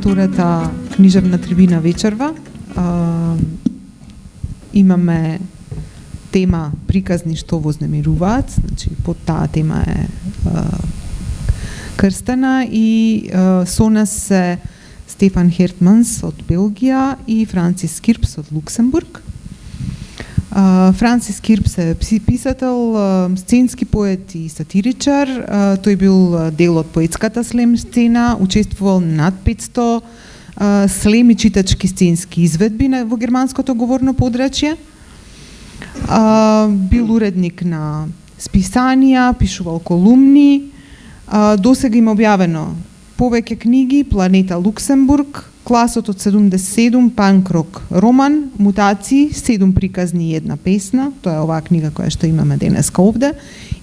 втората книжевна трибина вечерва. Имаме тема Приказни што вознемируваат, значи под таа тема е крстена и со нас се Stefan Hertmans од Белгија и Francis Kirps од Луксембург. Francis Kirps е писател, сценски поет и сатиричар. Тој бил дел од поетската слем сцена, учествувал над 500 слем и читачки сценски изведби во германското говорно подрачје. Бил уредник на списанија, пишувал колумни. Досега има објавено повеќе книги: Планета Луксембург, Класот од 77, панк-рок роман, Мутации, 7 приказни и една песна, тоа е оваа книга која што имаме денеска овде,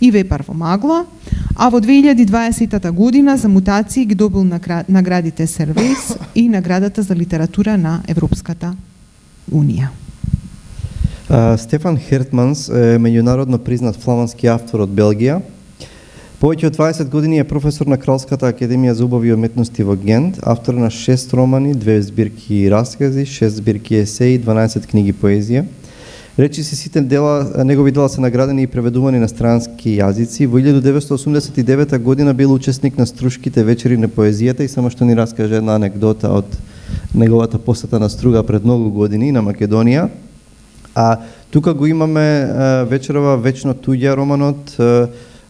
и Вепар во магла. А во 2020 година за Мутации ги добил наградите Сервес и наградата за литература на Европската Унија. Стефан Хертманс е меѓународно признат фламандски автор од Белгија. Повеќе од 20 години е професор на Кралската академија за убави уметности во Гент, автор на 6 романи, 2 збирки раскази, 6 збирки есеи, 12 книги поезија. Речиси сите негови дела се наградени и преведувани на странски јазици. Во 1989 година бил учесник на Струшките вечери на поезијата и само што ни раскаже една анекдота од неговата посета на Струга пред многу години на Македонија. А тука го имаме вечерова Вечно туѓа романот,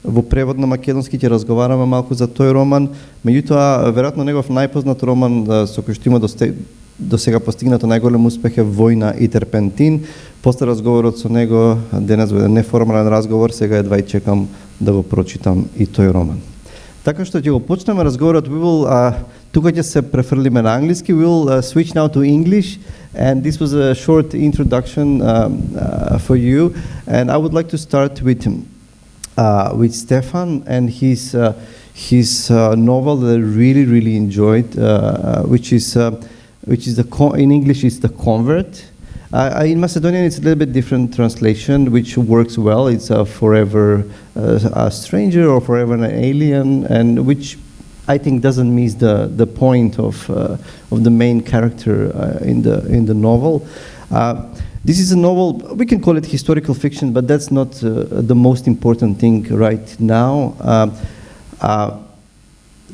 во превод на македонски. Ќе разговараме малку за тој роман. Меѓутоа, веројатно негов најпознат роман со кој што има до сега постигнато најголем успех е Војна и терпентин. После разговорот со него, денес во неформален разговор, сега едва и чекам да го прочитам и тој роман. Така што ќе го почнеме разговорот, тука ќе се префрлиме на англиски. We will switch now to English, and this was a short introduction for you, and I would like to start with Stefan and his novel that I really enjoyed, which is in English is The Convert. In Macedonian it's a little bit different translation, which works well. It's forever a stranger or forever an alien, and which I think doesn't miss the point of the main character in the novel. This is a novel, we can call it historical fiction, but that's not the most important thing right now.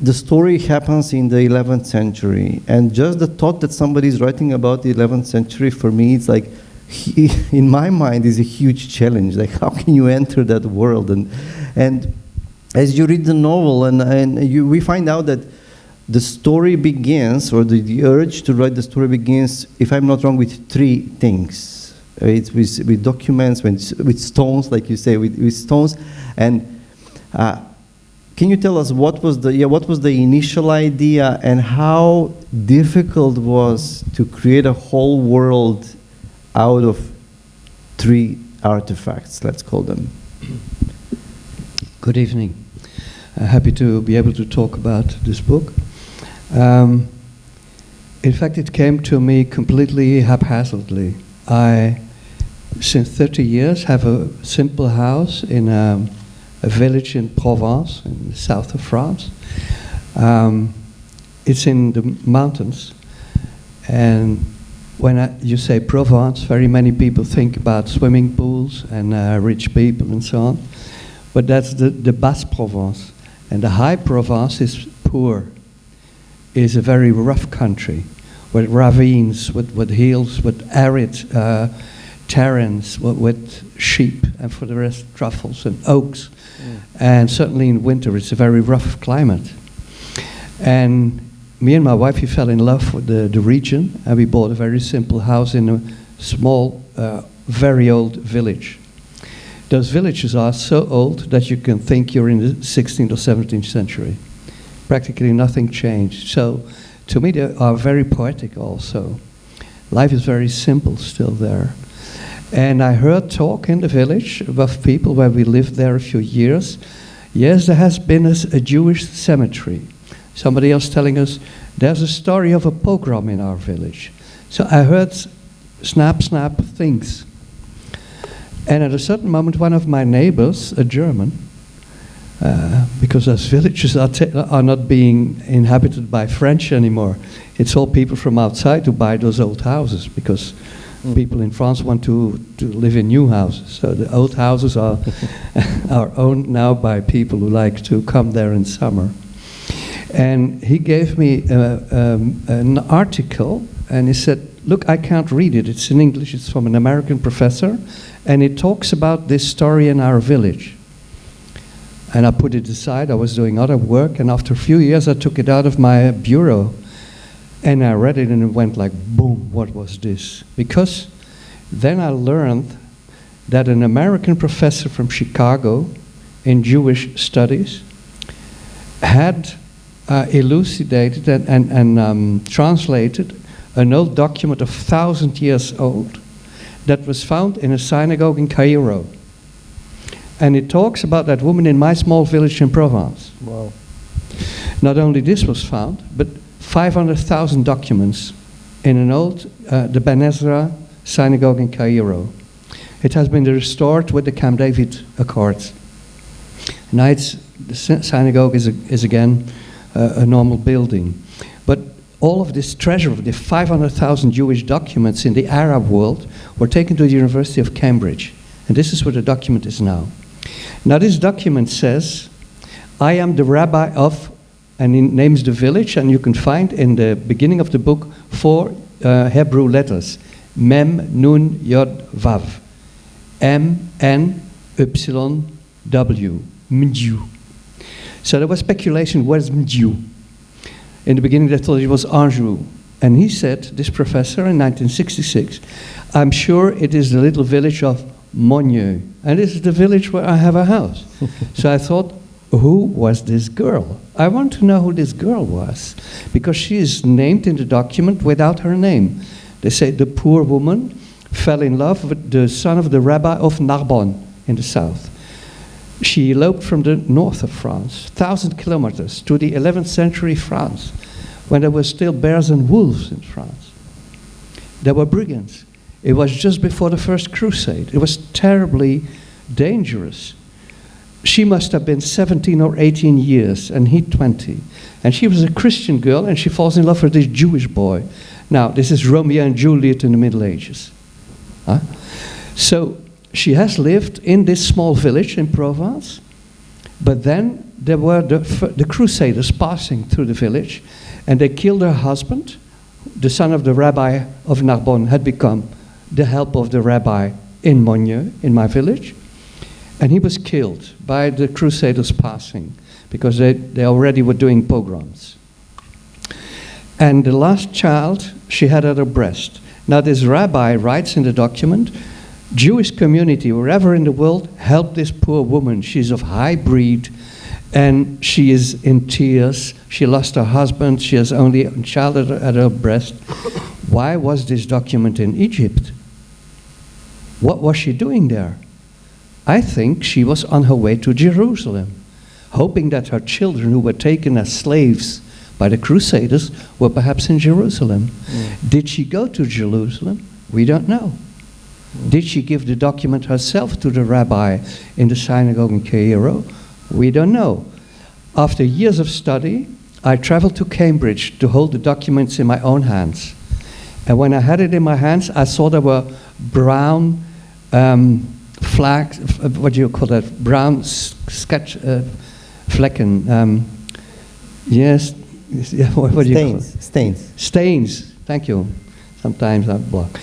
The story happens in the 11th century, and just the thought that somebody is writing about the 11th century, for me, it's like, in my mind, is a huge challenge. Like, how can you enter that world? And as you read the novel, we find out that the story begins, or the urge to write the story begins, if I'm not wrong, with 3 things. It's with documents, with stones, like you say, with stones. And can you tell us what was the initial idea, and how difficult was to create a whole world out of 3 artifacts, let's call them? Good evening. Happy to be able to talk about this book. In fact, it came to me completely haphazardly. I, since 30 years, have a simple house in a village in Provence, in the south of France. It's in the mountains, and when you say Provence, very many people think about swimming pools and rich people and so on, but that's the Basse Provence, and the High Provence is poor. Is a very rough country, with ravines, with hills, with arid terrains, with sheep, and for the rest, truffles and oaks. And certainly in winter, it's a very rough climate. And me and my wife, we fell in love with the region, and we bought a very simple house in a small, very old village. Those villages are so old that you can think you're in the 16th or 17th century. Practically nothing changed. So to me they are very poetic also. Life is very simple still there. And I heard talk in the village of people where we lived there a few years. Yes, there has been a Jewish cemetery. Somebody else telling us there's a story of a pogrom in our village. So I heard snap things. And at a certain moment one of my neighbors, a German, because those villages are not being inhabited by French anymore. It's all people from outside who buy those old houses, because people in France want to live in new houses. So the old houses are owned now by people who like to come there in summer. And he gave me an article, and he said, look, I can't read it. It's in English. It's from an American professor, and it talks about this story in our village. And I put it aside. I was doing other work, and after a few years, I took it out of my bureau, and I read it, and it went like, boom, what was this? Because then I learned that an American professor from Chicago in Jewish studies had elucidated and translated an old document of 1,000 years old that was found in a synagogue in Cairo. And it talks about that woman in my small village in Provence. Wow. Not only this was found, but 500,000 documents in an old, the Ben Ezra synagogue in Cairo. It has been restored with the Camp David Accords. Now the synagogue is again a normal building. But all of this treasure of the 500,000 Jewish documents in the Arab world were taken to the University of Cambridge. And this is where the document is now. Now this document says, I am the rabbi of, and it names the village, and you can find in the beginning of the book 4 Hebrew letters. Mem, Nun, Yod, Vav. M, N, Y, W. Mju. So there was speculation, where's Mju? In the beginning they thought it was Anjou. And he said, this professor in 1966, I'm sure it is the little village of Monnieu. And this is the village where I have a house. So I thought, who was this girl? I want to know who this girl was, because she is named in the document without her name. They say the poor woman fell in love with the son of the rabbi of Narbonne in the south. She eloped from the north of France, 1,000 kilometers, to the 11th century France, when there were still bears and wolves in France. There were brigands. It was just before the first crusade. It was terribly dangerous. She must have been 17 or 18 years, and he 20. And she was a Christian girl, and she falls in love with this Jewish boy. Now, this is Romeo and Juliet in the Middle Ages. Huh? So she has lived in this small village in Provence, but then there were the Crusaders passing through the village, and they killed her husband. The son of the rabbi of Narbonne had become the help of the rabbi in Monnieu, in my village. And he was killed by the Crusaders passing, because they already were doing pogroms. And the last child she had at her breast. Now this rabbi writes in the document, Jewish community wherever in the world help this poor woman. She's of high breed and she is in tears. She lost her husband. She has only a child at her breast. Why was this document in Egypt? What was she doing there? I think she was on her way to Jerusalem, hoping that her children who were taken as slaves by the Crusaders were perhaps in Jerusalem. Did she go to Jerusalem? We don't know. Did she give the document herself to the rabbi in the synagogue in Cairo? We don't know. After years of study, I traveled to Cambridge to hold the documents in my own hands. And when I had it in my hands, I saw there were brown flags, what do you call that? Brown sketch vlekken. Yes, what do you call it? Stains. Stains, thank you. Sometimes I block.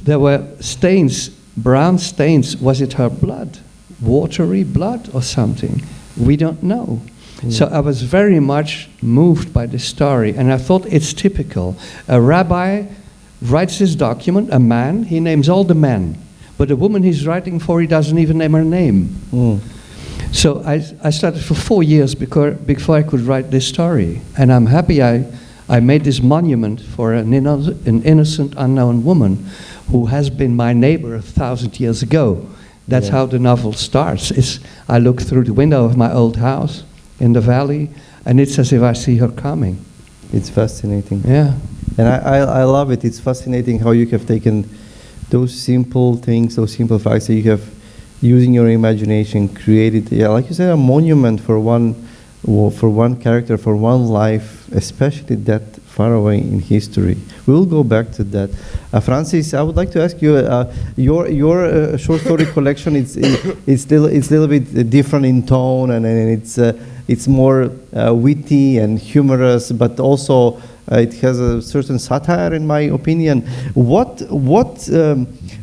There were stains, brown stains. Was it her blood? Watery blood or something? We don't know. So I was very much moved by this story, and I thought it's typical. A rabbi writes this document, a man, he names all the men. But the woman he's writing for, he doesn't even name her name. So I started for 4 years before I could write this story. And I'm happy I made this monument for an innocent, unknown woman who has been my neighbor 1,000 years ago. That's how the novel starts. I look through the window of my old house in the valley, and it's as if I see her coming. It's fascinating. Yeah. And I love it. It's fascinating how you have taken those simple things, those simple facts that you have using your imagination, created, like you said, a monument for one character, for one life, especially that far away in history. We will go back to that. Francis, I would like to ask you, your short story collection, it's a little bit different in tone, and it's more witty and humorous, but also it has a certain satire, in my opinion. What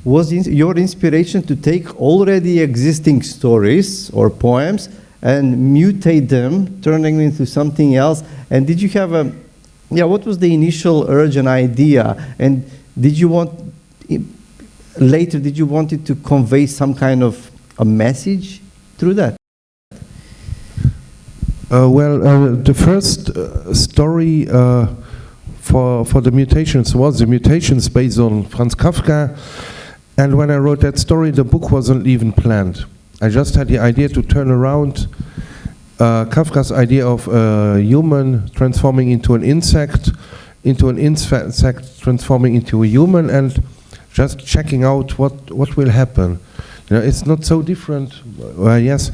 was your inspiration to take already existing stories or poems and mutate them, turning them into something else? And did you have what was the initial urge and idea? And did you want it to convey some kind of a message through that? The first story for the mutations was the mutations based on Franz Kafka. And when I wrote that story, the book wasn't even planned. I just had the idea to turn around Kafka's idea of a human transforming into an insect transforming into a human, and just checking out what will happen. You know, it's not so different. Yes,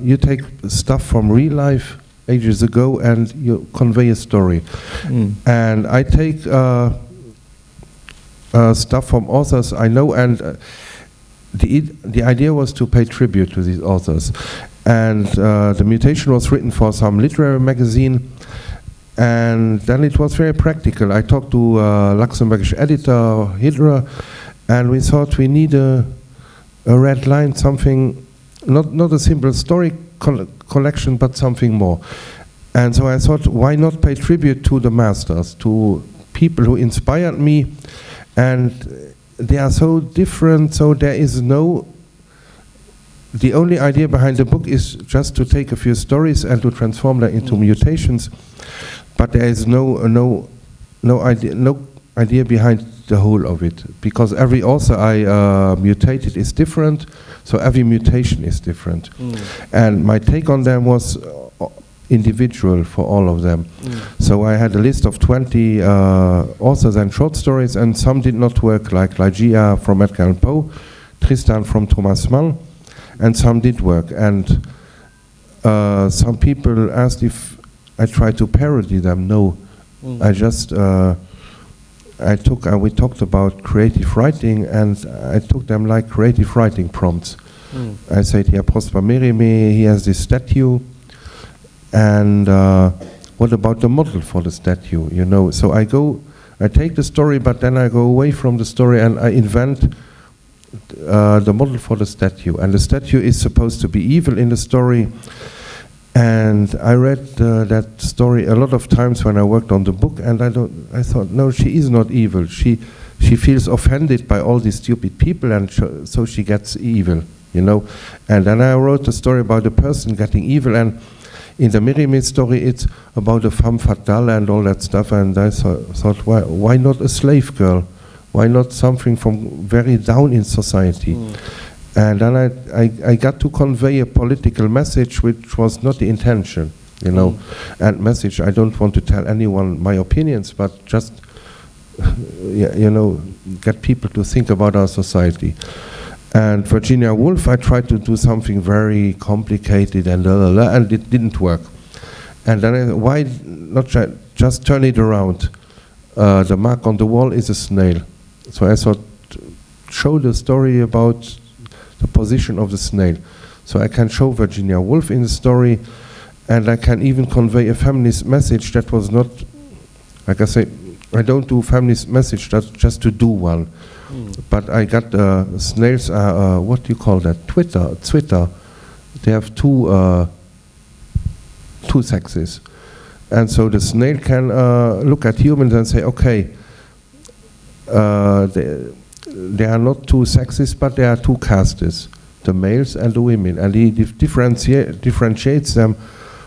you take stuff from real life ages ago and you convey a story. And I take stuff from authors I know, and the idea was to pay tribute to these authors. And the mutation was written for some literary magazine, and then it was very practical. I talked to Luxembourgish editor Hydra, and we thought we need a red line, something, not a simple story collection, but something more. And so I thought, why not pay tribute to the masters, to people who inspired me, and they are so different, so there is the only idea behind the book is just to take a few stories and to transform them into mutations, but there is no idea behind the whole of it, because every author I mutated is different, so every mutation is different. And my take on them was individual for all of them. So I had a list of 20 authors and short stories, and some did not work, like Ligeia from Edgar Allan Poe, Tristan from Thomas Mann, and some did work. And some people asked if I tried to parody them. No, I just we talked about creative writing, and I took them like creative writing prompts. I said, here, Prosper Mérimée, he has this statue, and what about the model for the statue? You know, so I take the story, but then I go away from the story and I invent the model for the statue, and the statue is supposed to be evil in the story. And I read that story a lot of times when I worked on the book, and I thought, no, she is not evil. She feels offended by all these stupid people, and so she gets evil, you know. And then I wrote a story about a person getting evil, and in the Mérimée story, it's about a femme fatale and all that stuff. And I thought, why not a slave girl? Why not something from very down in society? And then I got to convey a political message, which was not the intention, you know. And message, I don't want to tell anyone my opinions, but just, you know, get people to think about our society. And Virginia Woolf, I tried to do something very complicated and it didn't work. And then why not just turn it around? The mark on the wall is a snail. So I thought, show the story about the position of the snail. So I can show Virginia Woolf in the story, and I can even convey a feminist message that was not, like I say, I don't do feminist message just to do one. But I got snails, what do you call that? Twitter. They have two sexes. And so the snail can look at humans and say, okay, they are not two sexes, but they are two castes, the males and the women. And he differentiates them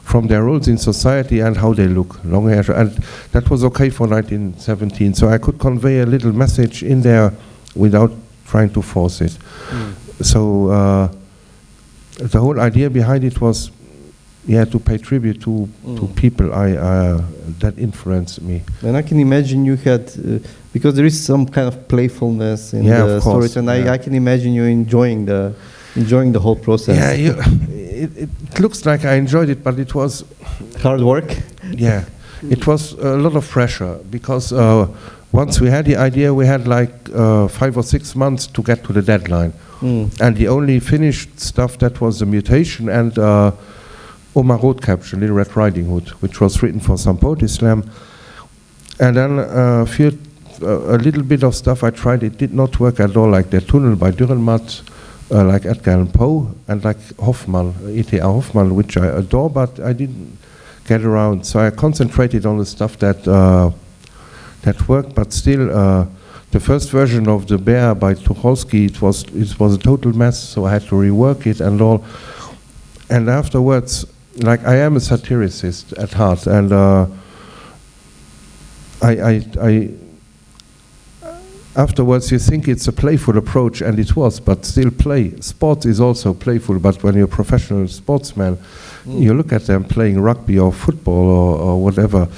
from their roles in society and how they look, long hair. And that was okay for 1917. So I could convey a little message in there without trying to force it. So the whole idea behind it was, to pay tribute to people that influenced me. And I can imagine you had, because there is some kind of playfulness in the stories, and I can imagine you enjoying Enjoying the whole process. Yeah, it looks like I enjoyed it, but it was hard work. Yeah, it was a lot of pressure because once we had the idea, we had like 5 or 6 months to get to the deadline. And the only finished stuff that was the mutation and Omar Roodkapje, Little Red Riding Hood, which was written for some poetry slam. And then a little bit of stuff I tried, it did not work at all, like the Tunnel by Dürrenmatt, like Edgar Allan Poe, and like Hoffmann, E.T.A. Hoffmann, which I adore, but I didn't get around. So I concentrated on the stuff that worked, but still, the first version of The Bear by Tucholsky, it was a total mess, so I had to rework it and all. And afterwards, like I am a satiricist at heart, and I afterwards you think it's a playful approach, and it was, but still sport is also playful, but when you're a professional sportsman, you look at them playing rugby or football or whatever,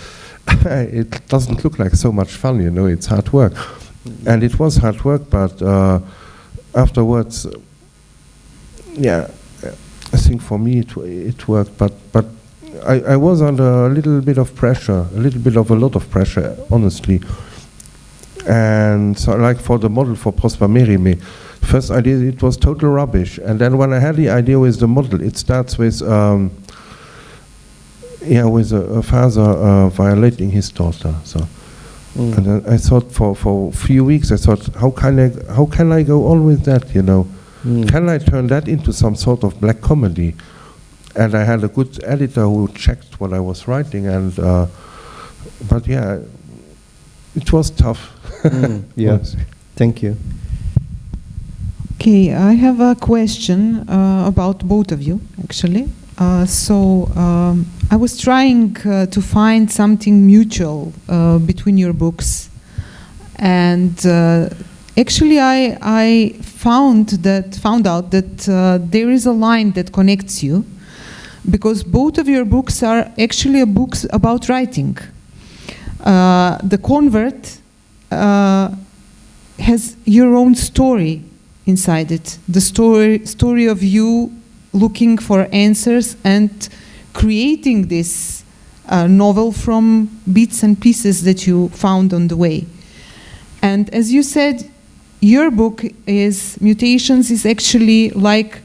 it doesn't look like so much fun, it's hard work. And it was hard work, but afterwards, yeah, I think for me it worked, but I was under a little bit of pressure, a lot of pressure, honestly. And so, like for the model for Prosper Mérimée, first idea, it was total rubbish. And then when I had the idea with the model, it starts with, with a father violating his daughter. So, and then I thought for a few weeks, I thought, how can I go on with that? Can I turn that into some sort of black comedy? And I had a good editor who checked what I was writing, and but yeah, it was tough. Yes, thank you. Okay, I have a question about both of you, actually. I was trying to find something mutual between your books, and actually I found out that there is a line that connects you, because both of your books are actually books about writing. The Convert has your own story inside it. The story of you looking for answers and creating this novel from bits and pieces that you found on the way. And as you said, your book is Mutations is actually like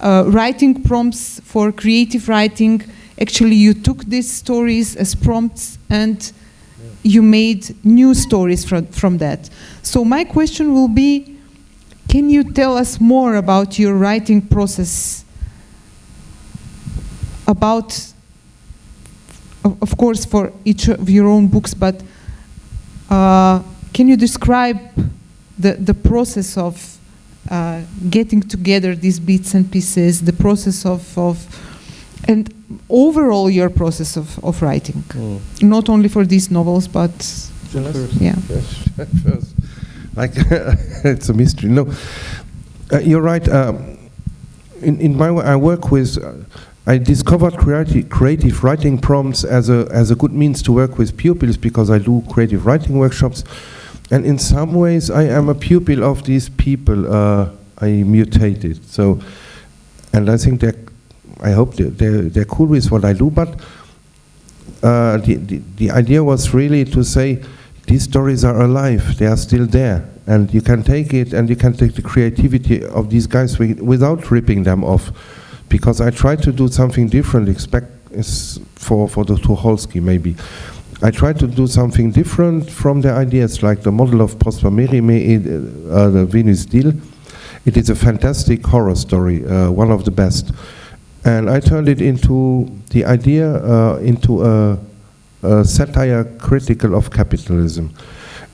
writing prompts for creative writing. Actually, you took these stories as prompts and you made new stories from that. So my question will be, can you tell us more about your writing process? About, of course, for each of your own books, but can you describe the process of getting together these bits and pieces, the process and overall your process of writing, not only for these novels, but yeah. First, like it's a mystery. No, you're right. In my way, I work with. I discovered creative writing prompts as a good means to work with pupils, because I do creative writing workshops, and in some ways I am a pupil of these people I mutated. So, and I think I hope they're cool with what I do. But the idea was really to say these stories are alive; they are still there, and you can take it, and you can take the creativity of these guys without ripping them off. Because I tried to do something different, for the Tucholsky maybe. I tried to do something different from the ideas, like the model of Prosper Mérimée, the Venus Deal. It is a fantastic horror story, one of the best. And I turned it into the idea, into a satire critical of capitalism.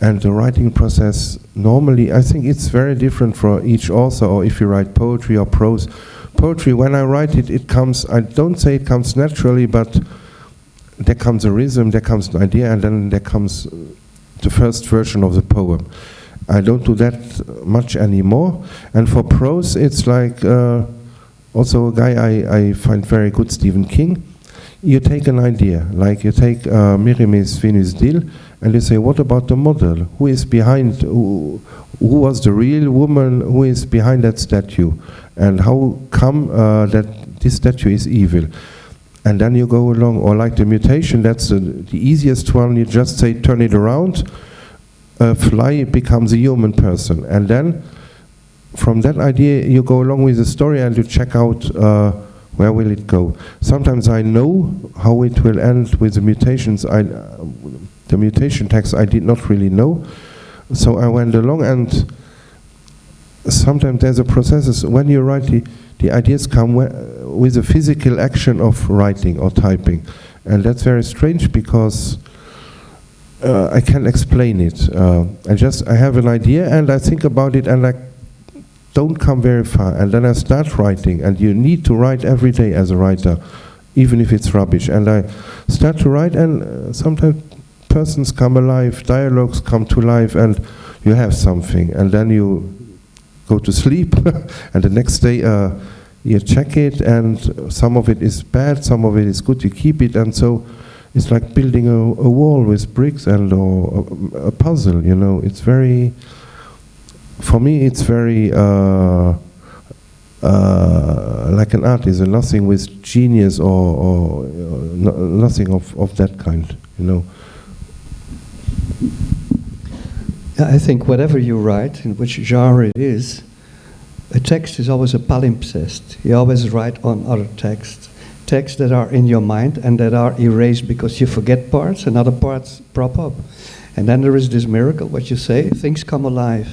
And the writing process, normally, I think it's very different for each author, or if you write poetry or prose. Poetry, when I write it, it comes, I don't say it comes naturally, but there comes a rhythm, there comes an idea, and then there comes the first version of the poem. I don't do that much anymore. And for prose, it's like, also a guy I find very good, Stephen King. You take an idea, like you take Mérimée's Venus Deal, and you say, what about the model? Who is behind, who was the real woman who is behind that statue, and how come that this statue is evil. And then you go along, or like the mutation, that's the easiest one. You just say, turn it around, a fly becomes a human person. And then, from that idea, you go along with the story and you check out where will it go. Sometimes I know how it will end with the mutations. The mutation text I did not really know. So I went along, and sometimes there's a process. When you write, the ideas come with a physical action of writing or typing. And that's very strange because I can't explain it. I have an idea and I think about it and I don't come very far. And then I start writing, and you need to write every day as a writer, even if it's rubbish. And I start to write, and sometimes persons come alive, dialogues come to life, and you have something. And then you go to sleep, and the next day you check it, and some of it is bad, some of it is good, you keep it, and so it's like building a wall with bricks and or a puzzle, you know. It's very, for me, it's very like an artist, and nothing with genius or nothing of that kind, you know. I think whatever you write, in which genre it is, a text is always a palimpsest. You always write on other texts that are in your mind and that are erased because you forget parts and other parts prop up. And then there is this miracle, what you say, things come alive.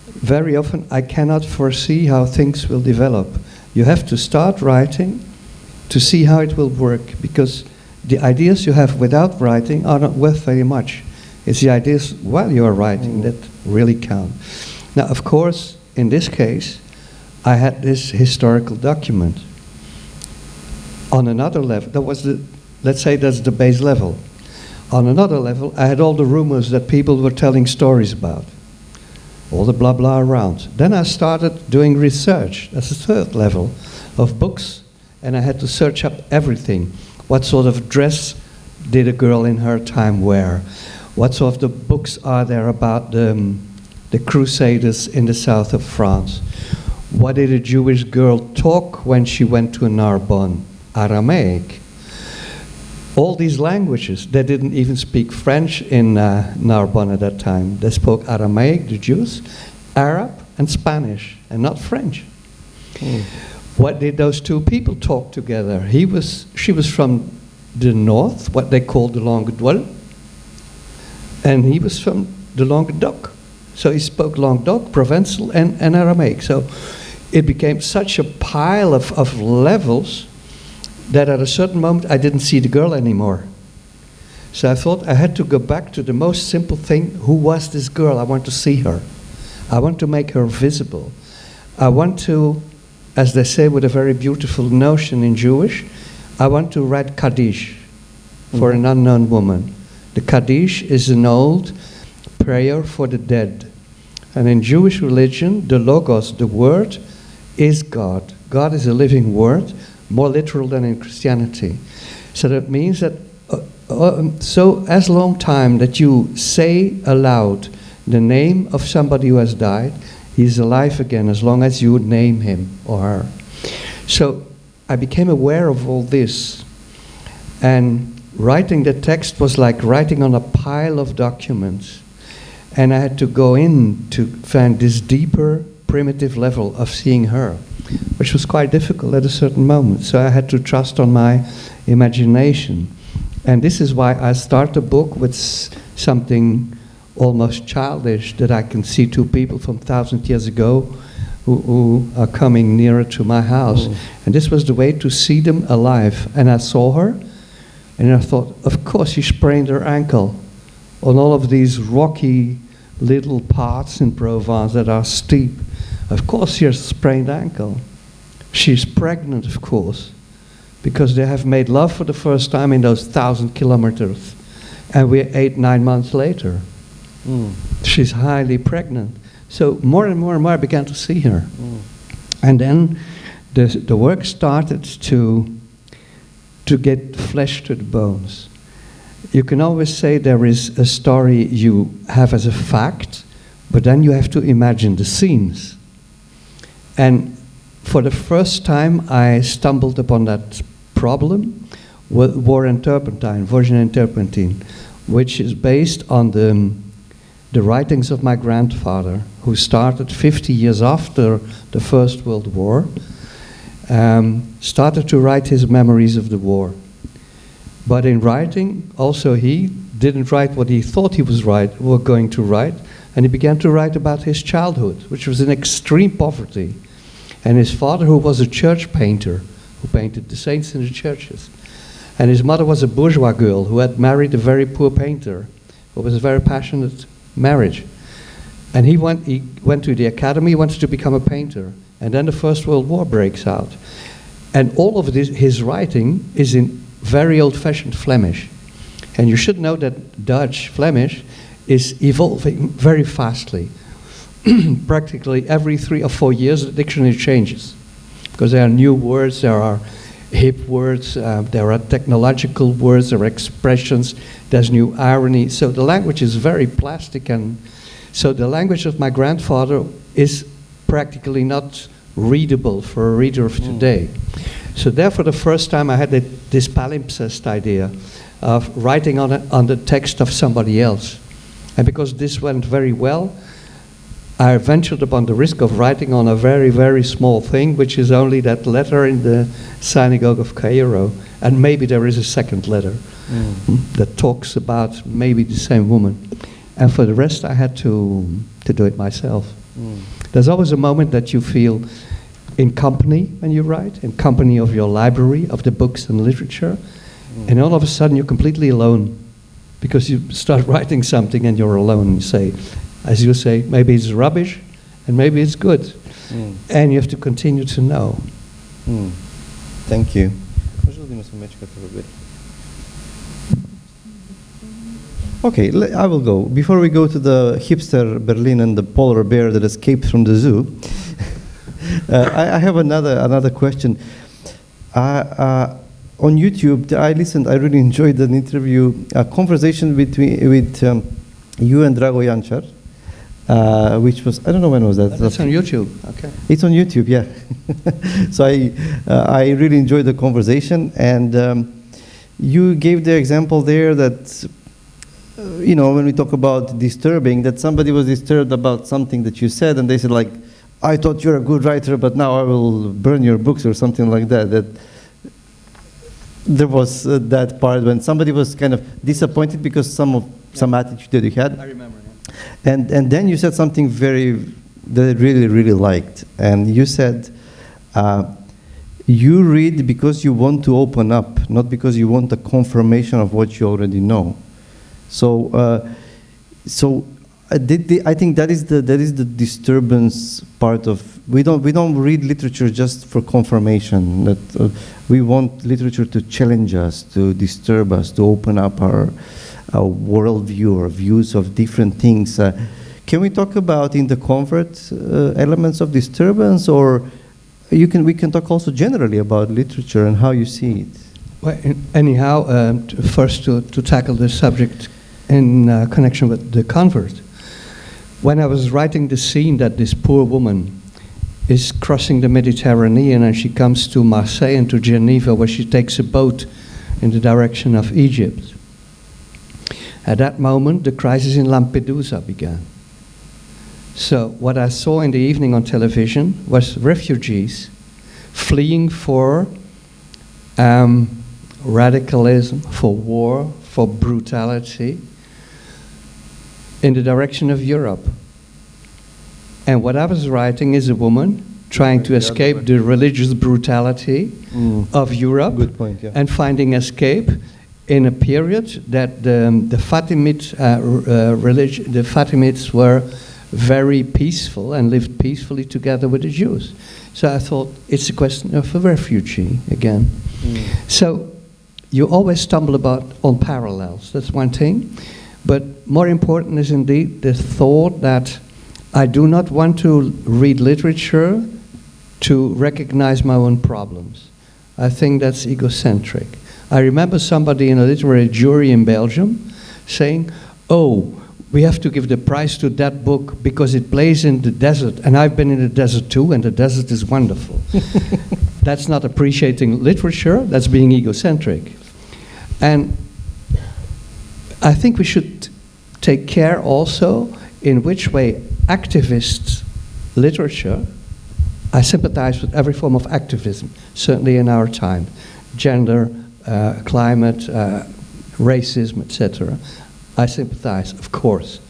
Very often I cannot foresee how things will develop. You have to start writing to see how it will work, because the ideas you have without writing are not worth very much. It's the ideas while you are writing that really count. Now, of course, in this case, I had this historical document. On another level, that was let's say that's the base level. On another level, I had all the rumors that people were telling stories about. All the blah blah around. Then I started doing research. That's the third level of books, and I had to search up everything. What sort of dress did a girl in her time wear? What sort of the books are there about the Crusaders in the south of France? What did a Jewish girl talk when she went to Narbonne? Aramaic. All these languages, they didn't even speak French in Narbonne at that time. They spoke Aramaic, the Jews, Arab, and Spanish, and not French. What did those two people talk together? She was from the north, what they called the Languedoc, and he was from the Languedoc. So he spoke Languedoc, Provençal, and Aramaic. So it became such a pile of levels that at a certain moment I didn't see the girl anymore. So I thought I had to go back to the most simple thing. Who was this girl? I want to see her. I want to make her visible. I want to, as they say with a very beautiful notion in Jewish, I want to write Kaddish for an unknown woman. The Kaddish is an old prayer for the dead. And in Jewish religion, the Logos, the word, is God. God is a living word, more literal than in Christianity. So that means that so as long time that you say aloud the name of somebody who has died, he's alive again as long as you name him or her. So I became aware of all this, and writing the text was like writing on a pile of documents, and I had to go in to find this deeper primitive level of seeing her, which was quite difficult at a certain moment. So I had to trust on my imagination. And this is why I start the book with something almost childish, that I can see two people from 1,000 years ago who are coming nearer to my house. And this was the way to see them alive. And I saw her, and I thought, of course she sprained her ankle on all of these rocky little paths in Provence that are steep. Of course she has a sprained ankle. She's pregnant, of course, because they have made love for the first time in those 1,000 kilometers. And we're 8-9 months later. She's highly pregnant. So more and more and more I began to see her. And then the work started to get flesh to the bones. You can always say there is a story you have as a fact, But then you have to imagine the scenes. And for the first time, I stumbled upon that problem with War and Turpentine, Virgin and Turpentine, which is based on the writings of my grandfather, who started 50 years after the First World War, started to write his memories of the war. But in writing, also he didn't write what he thought he was going to write, and he began to write about his childhood, which was in extreme poverty. And his father, who was a church painter, who painted the saints in the churches, and his mother was a bourgeois girl who had married a very poor painter, who was a very passionate marriage. And he went to the academy, he wanted to become a painter. And then the First World War breaks out. And all of his writing is in very old-fashioned Flemish. And you should know that Dutch Flemish is evolving very fastly. Practically every 3 or 4 years the dictionary changes. Because there are new words, there are hip words, there are technological words, there are expressions, there's new irony. So the language is very plastic, and so the language of my grandfather is practically not readable for a reader of today. So therefore the first time I had this palimpsest idea of writing on the text of somebody else. And because this went very well, I ventured upon the risk of writing on a very, very small thing, which is only that letter in the synagogue of Cairo. And maybe there is a second letter that talks about maybe the same woman. And for the rest, I had to do it myself. There's always a moment that you feel in company when you write, in company of your library, of the books and literature. And all of a sudden, you're completely alone. Because you start writing something and you're alone. You say, as you say, maybe it's rubbish and maybe it's good. And you have to continue to know. Thank you. Okay, I will go. Before we go to the hipster Berlin and the polar bear that escaped from the zoo, I have another question. On YouTube, I listened. I really enjoyed an interview, a conversation with you and Drago Jančar, which was, I don't know when was that. That's on YouTube. Okay. It's on YouTube, yeah. So I really enjoyed the conversation, and you gave the example there that, you know, when we talk about disturbing, that somebody was disturbed about something that you said, and they said, like, I thought you're a good writer, but now I will burn your books or something like that. That there was that part when somebody was kind of disappointed because some attitude that you had. I remember. Yeah. And then you said something that I really, really liked. And you said, you read because you want to open up, not because you want a confirmation of what you already know. So, I think that is the disturbance part of. We don't read literature just for confirmation. That we want literature to challenge us, to disturb us, to open up our worldview or views of different things. Can we talk about in the comfort elements of disturbance, or we can talk also generally about literature and how you see it? Well, anyhow, first to tackle the subject in connection with the convert. When I was writing the scene that this poor woman is crossing the Mediterranean and she comes to Marseille and to Geneva, where she takes a boat in the direction of Egypt. At that moment, the crisis in Lampedusa began. So what I saw in the evening on television was refugees fleeing for radicalism, for war, for brutality, in the direction of Europe. And what I was writing is a woman trying to escape the religious brutality of Europe. Good point, yeah. And finding escape in a period that the Fatimids were very peaceful and lived peacefully together with the Jews. So I thought it's a question of a refugee again. So you always stumble on parallels, that's one thing. But more important is indeed the thought that I do not want to read literature to recognize my own problems. I think that's egocentric. I remember somebody in a literary jury in Belgium saying, oh, we have to give the prize to that book because it plays in the desert. And I've been in the desert too, and the desert is wonderful. That's not appreciating literature, that's being egocentric. And I think we should take care also in which way activist literature, I sympathize with every form of activism, certainly in our time, gender, climate, racism, etc. I sympathize, of course.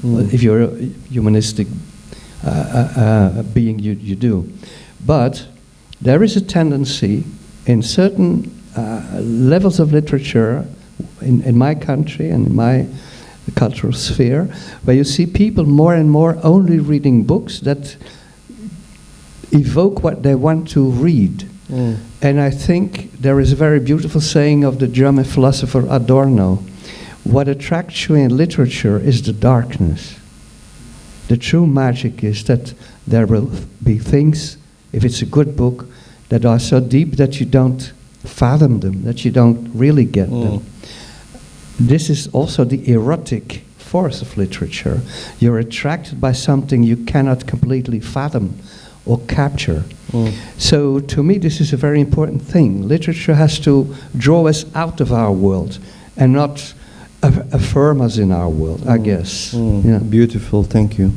If you're a humanistic being, you do. But there is a tendency in certain levels of literature in my country and in my cultural sphere, where you see people more and more only reading books that evoke what they want to read. And I think there is a very beautiful saying of the German philosopher Adorno: what attracts you in literature is the darkness. The true magic is that there will be things, if it's a good book, that are so deep that you don't fathom them, that you don't really get them. This is also the erotic force of literature. You're attracted by something you cannot completely fathom or capture. So to me this is a very important thing. Literature has to draw us out of our world and not affirm us in our world, I guess. Yeah. Beautiful, thank you.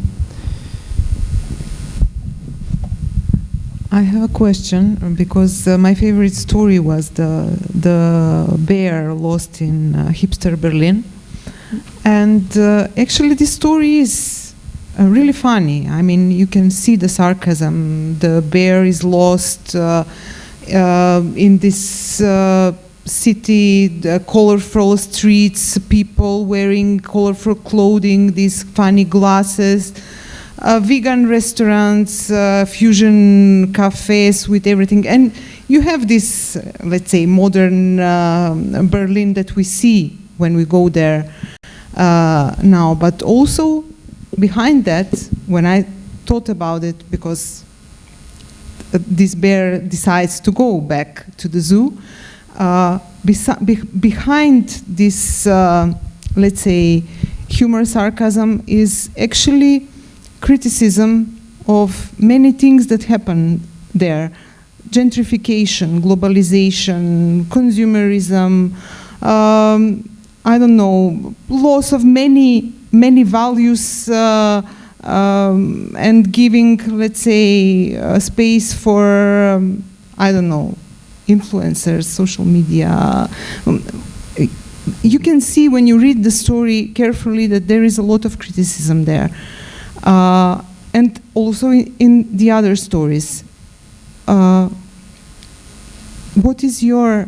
I have a question because my favorite story was the bear lost in hipster Berlin, and actually this story is really funny. I mean, you can see the sarcasm. The bear is lost in this city, the colorful streets, people wearing colorful clothing, these funny glasses. Vegan restaurants, fusion cafes with everything. And you have this, let's say, modern Berlin that we see when we go there now. But also behind that, when I thought about it, because this bear decides to go back to the zoo, behind this, let's say, humor, sarcasm is actually criticism of many things that happen there. Gentrification, globalization, consumerism, I don't know, loss of many values and giving, let's say, space for, I don't know, influencers, social media. You can see when you read the story carefully that there is a lot of criticism there. And also in the other stories. What is your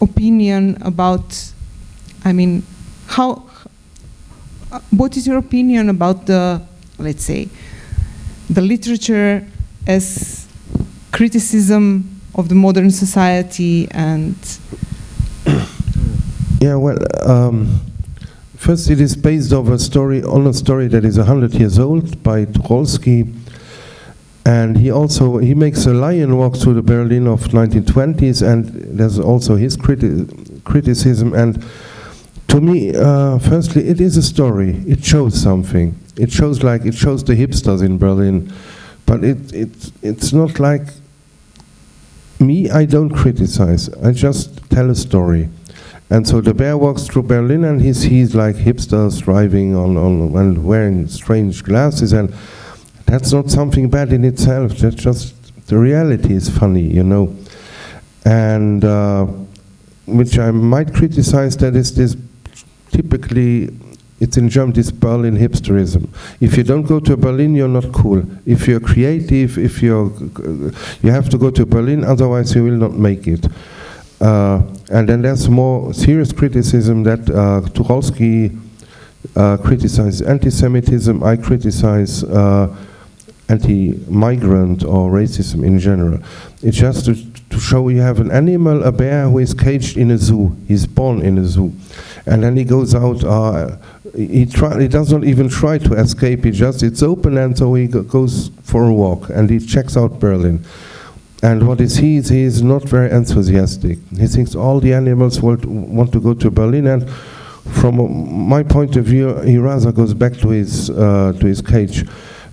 opinion about, I mean, what is your opinion about the, let's say, the literature as criticism of the modern society and... Yeah, well, first, it is based on a story that is 100 years old by Tucholsky, and he makes a lion walk through the Berlin of 1920s, and there's also his criticism. And to me, firstly, it is a story. It shows something. It shows the hipsters in Berlin, but it's not like me. I don't criticize. I just tell a story. And so the bear walks through Berlin, and he sees like hipsters driving on and wearing strange glasses, and that's not something bad in itself. That's just the reality is funny, you know. And which I might criticize, that is this typically, it's in German, this Berlin hipsterism. If you don't go to Berlin, you're not cool. If you're creative, you have to go to Berlin, otherwise you will not make it. And then there's more serious criticism that Tucholsky criticizes anti-Semitism. I criticize anti-migrant or racism in general. It's just to show you have an animal, a bear who is caged in a zoo. He's born in a zoo. And then he goes out, he does not even try to escape, it's open, and so he goes for a walk, and he checks out Berlin. And what he sees, he is not very enthusiastic. He thinks all the animals want to go to Berlin, and from my point of view, he rather goes back to his cage.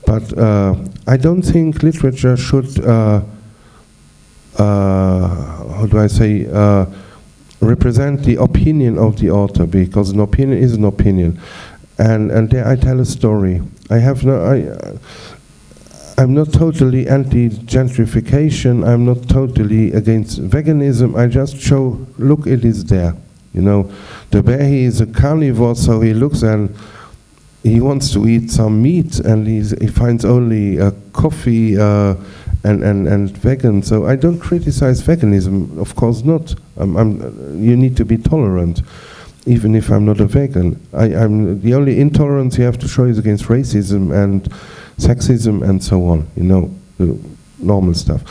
But I don't think literature should, how do I say, represent the opinion of the author, because an opinion is an opinion. And there I tell a story. I'm not totally anti-gentrification, I'm not totally against veganism, I just show, look, it is there. You know, the bear, he is a carnivore, so he looks and he wants to eat some meat, and he finds only coffee and vegan. So I don't criticize veganism, of course not. You need to be tolerant, even if I'm not a vegan. The only intolerance you have to show is against racism and sexism and so on, you know, the normal stuff,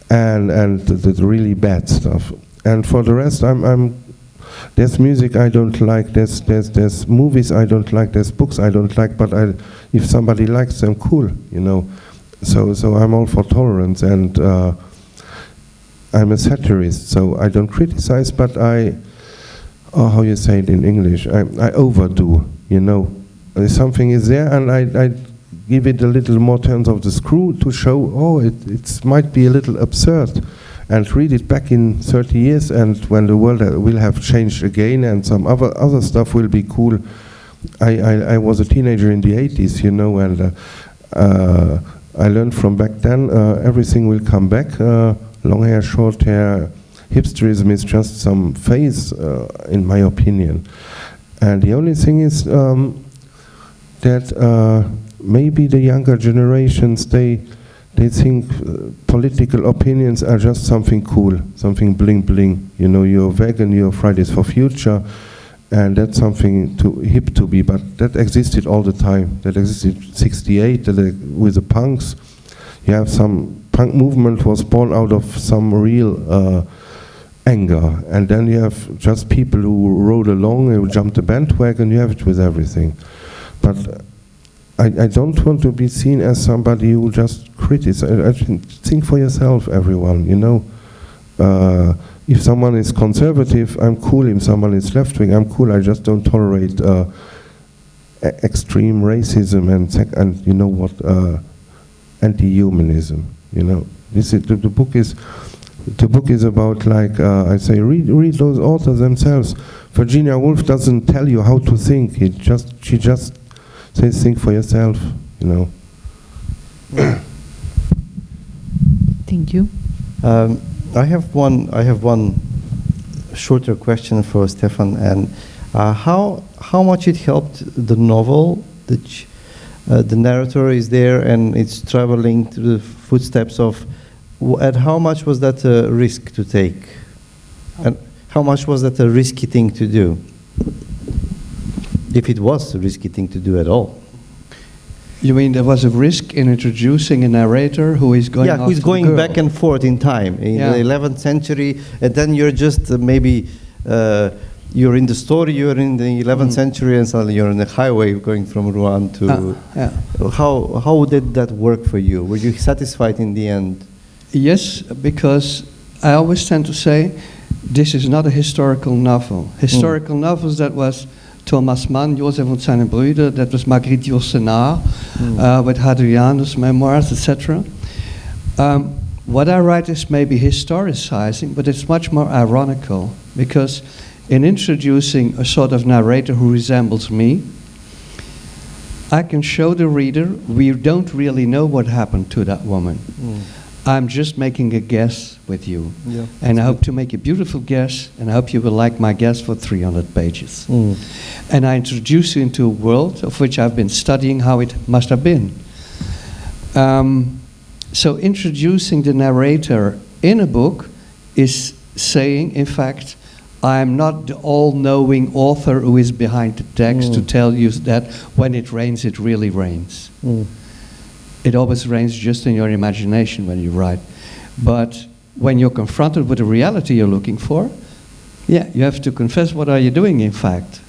and the really bad stuff. And for the rest, there's music I don't like, there's movies I don't like, there's books I don't like, but if somebody likes them, cool, you know. So I'm all for tolerance, and I'm a satirist, so I don't criticize, but how you say it in English, I overdo, you know. Something is there, and I give it a little more turns of the screw to show, oh, it might be a little absurd, and read it back in 30 years, and when the world will have changed again, and some other stuff will be cool. I was a teenager in the 80s, you know, and I learned from back then, everything will come back, long hair, short hair, hipsterism is just some phase, in my opinion. And the only thing is that maybe the younger generations, they think political opinions are just something cool, something bling bling. You know, you're vegan, you're Fridays for Future, and that's something hip to be, but that existed all the time. That existed in '68 with the punks. You have some punk movement was born out of some real anger, and then you have just people who rode along, who jumped the bandwagon. You have it with everything, but I don't want to be seen as somebody who just criticizes. I think for yourself, everyone, you know. If someone is conservative, I'm cool. If someone is left-wing, I'm cool. I just don't tolerate extreme racism and you know what, anti-humanism. You know, this is the book is about, like I say, read those authors themselves. Virginia Woolf doesn't tell you how to think. She just says, think for yourself. You know. Thank you. I have one shorter question for Stefan, and how much it helped the novel that the narrator is there and it's traveling through the footsteps of, and how much was that a risk to take, and how much was that a risky thing to do, if it was a risky thing to do at all? You mean there was a risk in introducing a narrator who is going who is going back and forth in time, in the 11th century, and then you're just maybe you're in the story, you're in the 11th century, and suddenly you're on the highway going from Rouen to... How did that work for you? Were you satisfied in the end? Yes, because I always tend to say this is not a historical novel. Historical novels, that was Thomas Mann, Josef und seine Brüder, that was Marguerite Yourcenar, with Hadrianus' memoirs, etc. What I write is maybe historicizing, but it's much more ironical, because in introducing a sort of narrator who resembles me, I can show the reader we don't really know what happened to that woman. I'm just making a guess with you. Yeah, and I hope to make a beautiful guess, and I hope you will like my guess for 300 pages. And I introduce you into a world of which I've been studying how it must have been. So introducing the narrator in a book is saying, in fact, I'm not the all-knowing author who is behind the text to tell you that when it rains, it really rains. It always rains just in your imagination when you write. But when you're confronted with the reality you're looking for, you have to confess, what are you doing, in fact?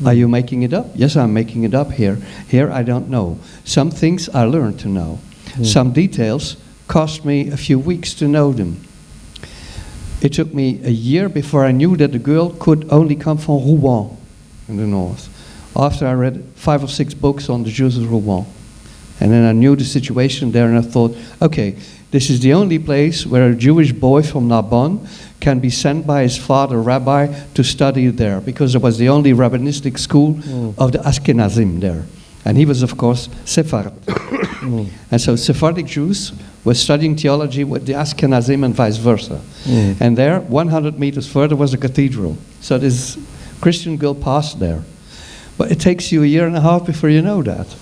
Are you making it up? Yes, I'm making it up here. Here, I don't know. Some things I learned to know. Some details cost me a few weeks to know them. It took me a year before I knew that the girl could only come from Rouen. in the north. After I read 5 or 6 books on the Jews of Rouen. And then I knew the situation there, and I thought, okay, this is the only place where a Jewish boy from Narbonne can be sent by his father, rabbi, to study there, because it was the only rabbinistic school of the Ashkenazim there. And he was, of course, Sephard. And so Sephardic Jews were studying theology with the Ashkenazim and vice versa. And there, 100 meters further, was a cathedral. So this Christian girl passed there. But it takes you a year and a half before you know that.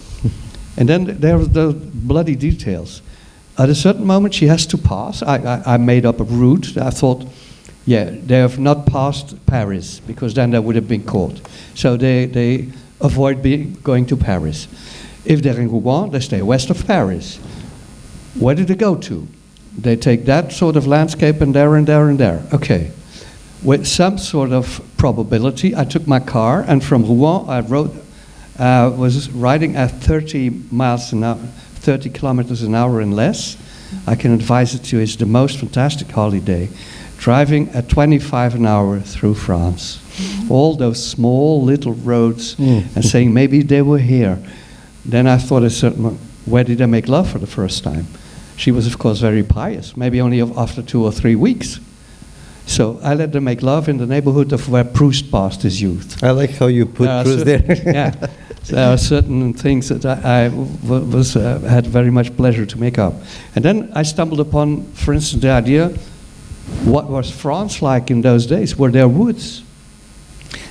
And then there was the bloody details. At a certain moment, she has to pass. I made up a route. I thought, yeah, they have not passed Paris, because then they would have been caught. So they avoid going to Paris. If they're in Rouen, they stay west of Paris. Where do they go to? They take that sort of landscape and there and there and there. Okay. With some sort of probability, I took my car, and from Rouen I was riding at 30 miles an hour, 30 kilometers an hour and less. I can advise it to you, it's the most fantastic holiday. Driving at 25 an hour through France. All those small little roads, and saying maybe they were here. Then I thought a certain moment, where did I make love for the first time? She was, of course, very pious, maybe only after 2 or 3 weeks. So I let them make love in the neighborhood of where Proust passed his youth. I like how you put Proust there. Yeah, so there are certain things that I had very much pleasure to make up. And then I stumbled upon, for instance, the idea, what was France like in those days? Were there woods?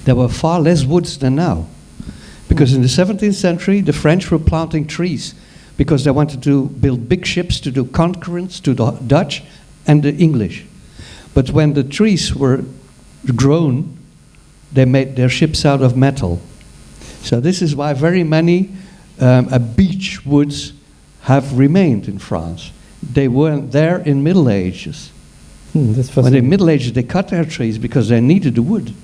There were far less woods than now. Because in the 17th century, the French were planting trees because they wanted to build big ships to do concurrence to the Dutch and the English. But when the trees were grown, they made their ships out of metal. So this is why very many beech woods have remained in France. They weren't there in Middle Ages. That's when in Middle Ages they cut their trees because they needed the wood.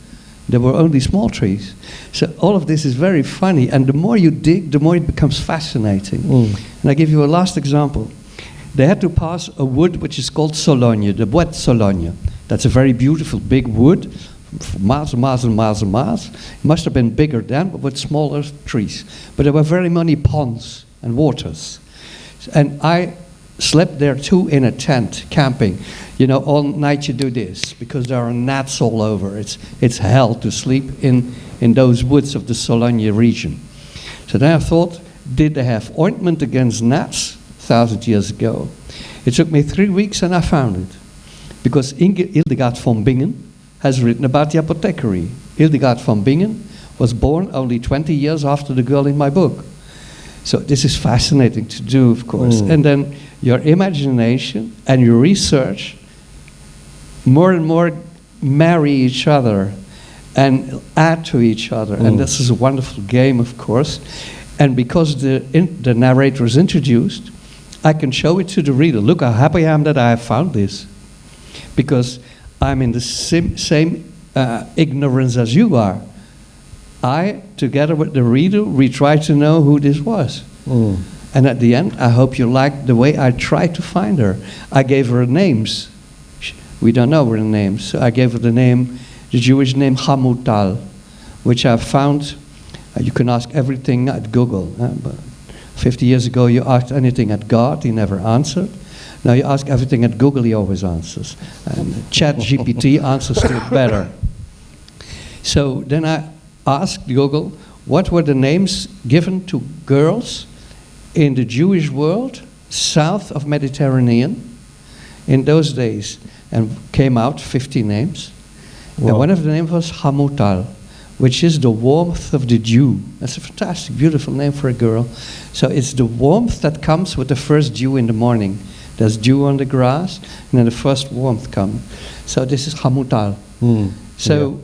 There were only small trees. So all of this is very funny, and the more you dig, the more it becomes fascinating. And I give you a last example. They had to pass a wood which is called Sologne, the Bois de Sologne. That's a very beautiful big wood, for miles and miles and miles and miles. It must have been bigger then, but with smaller trees. But there were very many ponds and waters. And I slept there too in a tent, camping. You know, all night you do this, because there are gnats all over. It's hell to sleep in those woods of the Sologne region. So then I thought, did they have ointment against gnats 1,000 years ago? It took me 3 weeks and I found it. Because Hildegard von Bingen has written about the apothecary. Hildegard von Bingen was born only 20 years after the girl in my book. So this is fascinating to do, of course. And then your imagination and your research more and more marry each other and add to each other. And this is a wonderful game, of course. And because the narrator is introduced, I can show it to the reader. Look how happy I am that I have found this. Because I'm in the same ignorance as you are. I, together with the reader, we try to know who this was. And at the end, I hope you liked the way I tried to find her. I gave her names. We don't know her names. So I gave her the Jewish name Hamutal, which I found. You can ask everything at Google. But 50 years ago, you asked anything at God, he never answered. Now you ask everything at Google, he always answers. And ChatGPT answers to it better. So then I asked Google, what were the names given to girls in the Jewish world south of Mediterranean in those days? And came out 50 names. Wow. And one of the names was Hamutal, which is the warmth of the dew. That's a fantastic, beautiful name for a girl. So it's the warmth that comes with the first dew in the morning. There's dew on the grass, and then the first warmth comes. So this is Hamutal. So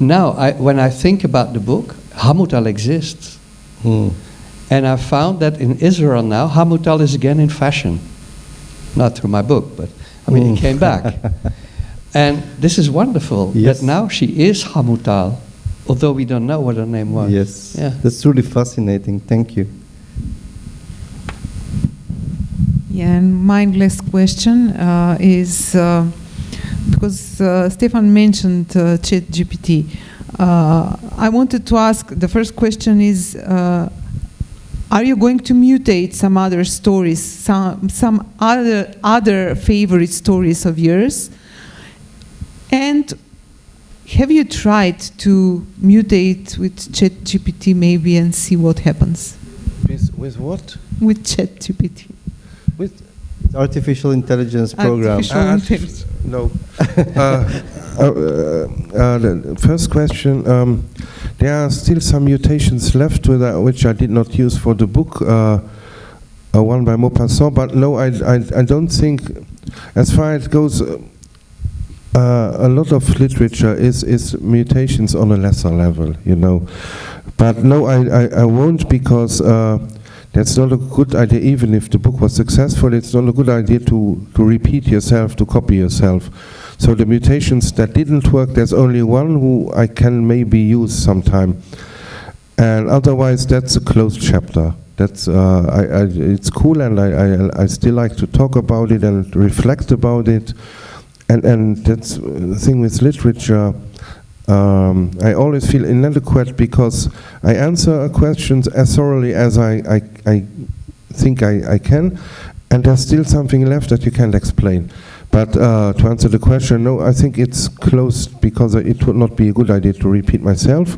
now, when I think about the book, Hamutal exists. And I found that in Israel now, Hamutal is again in fashion. Not through my book, but I mean, it came back. And this is wonderful, that now she is Hamutal, although we don't know what her name was. Yes, that's truly fascinating. Thank you. Yeah, and my last question is, because Stefan mentioned ChatGPT, I wanted to ask, the first question is, are you going to mutate some other stories, some other favorite stories of yours? And have you tried to mutate with ChatGPT maybe and see what happens? With what? With ChatGPT. With Artificial intelligence program. No. The first question, there are still some mutations left which I did not use for the book, one by Maupassant, but no, I don't think, as far as it goes, a lot of literature is mutations on a lesser level, you know. But no, I won't, because that's not a good idea. Even if the book was successful, it's not a good idea to repeat yourself, to copy yourself. So the mutations that didn't work, there's only one who I can maybe use sometime. And otherwise, that's a closed chapter. That's it's cool, and I still like to talk about it and reflect about it. And that's the thing with literature. I always feel inadequate because I answer questions as thoroughly as I think I can, and there's still something left that you can't explain. But to answer the question, no, I think it's closed because it would not be a good idea to repeat myself.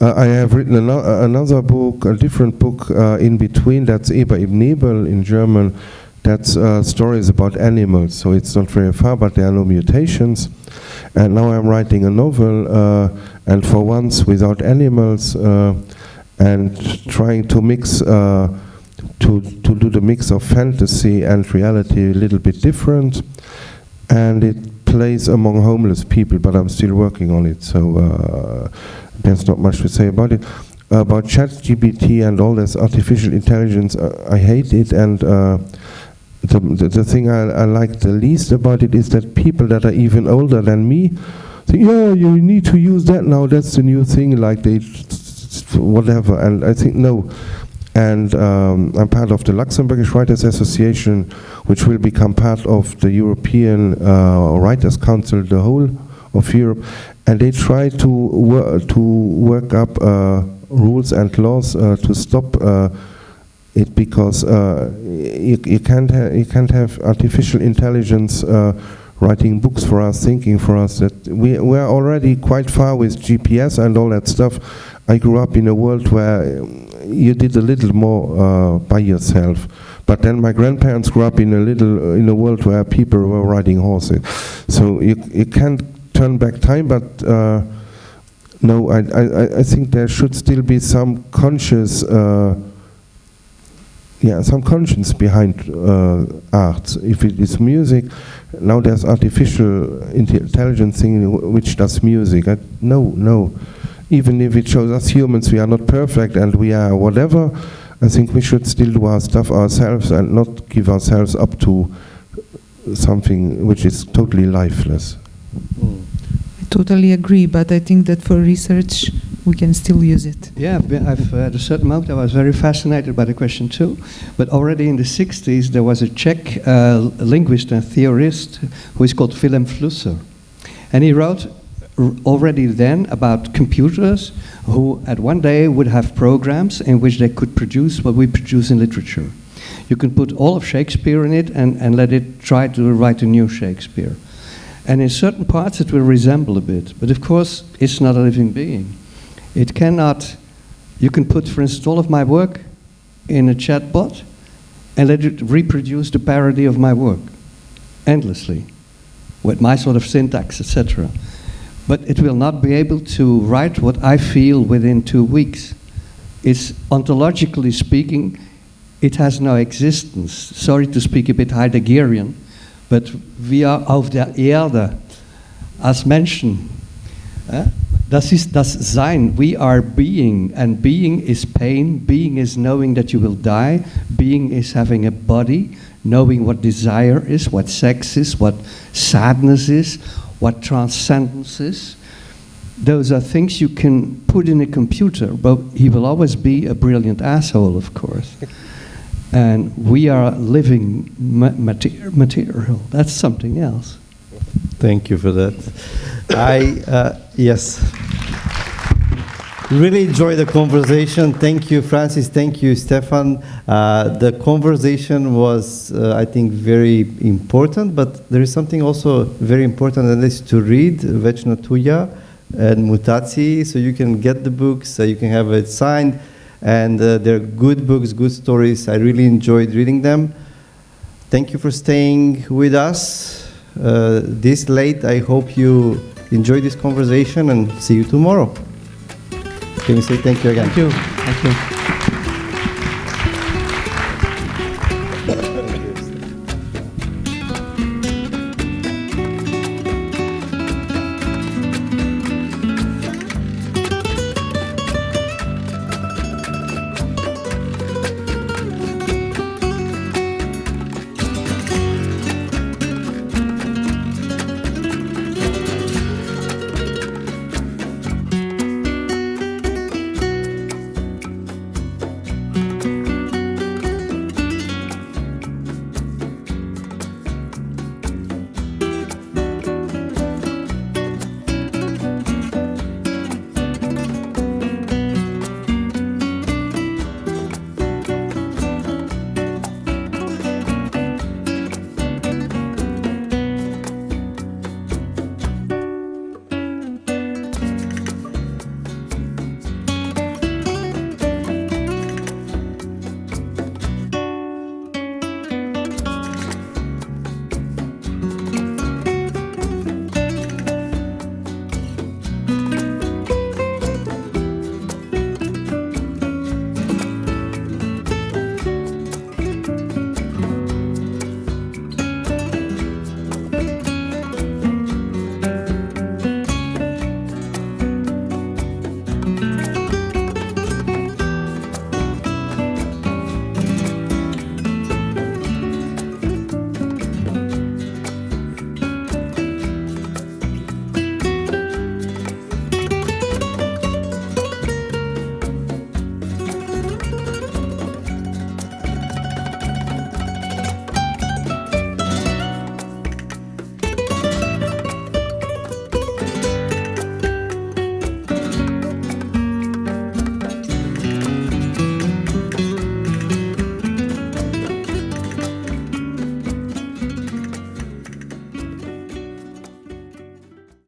I have written another book, a different book in between, that's Eber ibn Nebel in German. That's stories about animals, so it's not very far, but there are no mutations. And now I'm writing a novel, and for once without animals, and trying to mix, to do the mix of fantasy and reality a little bit different. And it plays among homeless people, but I'm still working on it, so there's not much to say about it. About ChatGPT and all this artificial intelligence, I hate it, and the thing I like the least about it is that people that are even older than me think, yeah, you need to use that now, that's the new thing, like they, whatever, and I think no. And I'm part of the Luxembourgish Writers Association, which will become part of the European Writers Council, the whole of Europe, and they try to work up rules and laws to stop it, because you can't have artificial intelligence writing books for us, thinking for us. That we're already quite far with GPS and all that stuff. I grew up in a world where you did a little more by yourself, but then my grandparents grew up in a world where people were riding horses. So you can't turn back time, but no, I think there should still be some conscious. Some conscience behind art. If it is music, now there's artificial intelligence thing which does music. No. Even if it shows us humans, we are not perfect and we are whatever, I think we should still do our stuff ourselves and not give ourselves up to something which is totally lifeless. I totally agree, but I think that for research, we can still use it. Yeah, at a certain moment I was very fascinated by the question too. But already in the 60s there was a Czech linguist and theorist who is called Willem Flusser. And he wrote already then about computers who at one day would have programs in which they could produce what we produce in literature. You can put all of Shakespeare in it and let it try to write a new Shakespeare. And in certain parts it will resemble a bit, but of course it's not a living being. It cannot, you can put, for instance, all of my work in a chatbot and let it reproduce the parody of my work endlessly with my sort of syntax, etc. But it will not be able to write what I feel within 2 weeks. It's ontologically speaking, it has no existence. Sorry to speak a bit Heideggerian, but wir auf der Erde als Menschen. Das ist das Sein. We are being, and being is pain. Being is knowing that you will die. Being is having a body, knowing what desire is, what sex is, what sadness is, what transcendence is. Those are things you can put in a computer, but he will always be a brilliant asshole, of course. And we are living material. That's something else. Thank you for that. Yes. really enjoyed the conversation. Thank you, Francis. Thank you, Stefan. The conversation was, I think, very important, but there is something also very important, and that is to read Večna tuja and Mutaciji, so you can get the books, you can have it signed, and they're good books, good stories. I really enjoyed reading them. Thank you for staying with us this late. I hope you enjoyed this conversation, and see you tomorrow. Can you say thank you again? Thank you. Thank you.